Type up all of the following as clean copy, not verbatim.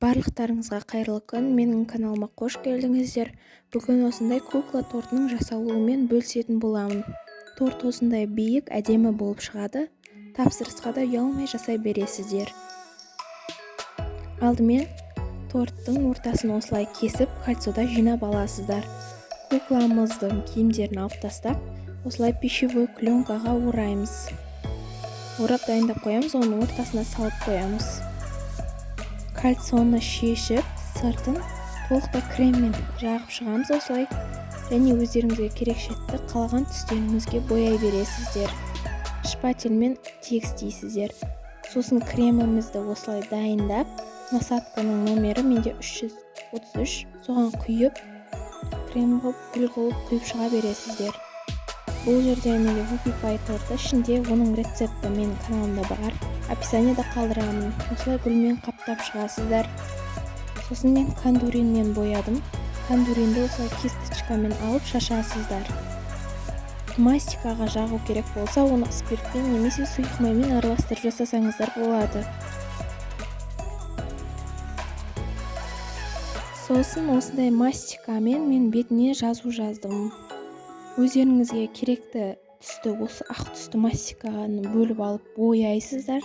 Барлықтарыңызға қайырлы күн, менің каналыма қош келдіңіздер. Бүгін осындай кукла тортының жасалуымен бөлісетін боламын. Торт осындай биік, әдемі болып шығады. Тапсырысқа да ұялмай жасай бересіздер. Алдымен торттың ортасын осылай кесіп, кольцода жинап аласыздар. Кукламыздың киімдерін алып тастап, осылай пищевой пленкаға ораймыз. Орап дайындап қоямыз, оның ортасына салып қоямыз. Кольцоны шешіп, сыртын толықтай креммен жағып шығамыз осылай. Және өздеріңізге керек шетті қалаған түстеріңізге бояй бересіздер. Шпательмен тегістейсіздер. Сосын кремімізді осылай дайындап, насадканың номері менде 333, соған құйып, крем ғып, гүл қылып құйып шыға бересіздер. Бұл жерде менде Whoopie Pie торты, ішінде оның рецепті менің каналымда бар. Описаниеда қалдырамын. Осылай гүлмен қаптап шығасыздар. Сосын мен кондуринмен боядым. Кондуринді осылай кисточкамен алып шашасыздар. Мастикаға жағу керек болса, оны спиртпен немесе сұйық маймен араластырып жасасаңыздар болады. Сосын осындай мастикамен мен бетіне жазу жаздым. Өздеріңізге керекті түсті, осы ақ түсті мастиканы бөліп алып бояйсыздар.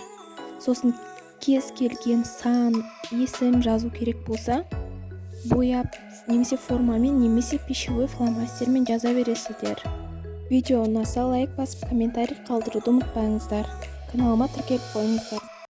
Сосын кез келген сан, есім жазу керек болса, бояп немесе формамен, немесе пищевой фломастермен жаза бересіздер. Видео ұнаса лайк басып, комментарий қалдыруды ұмытпаңыздар. Каналыма тіркеліп қойыңыздар.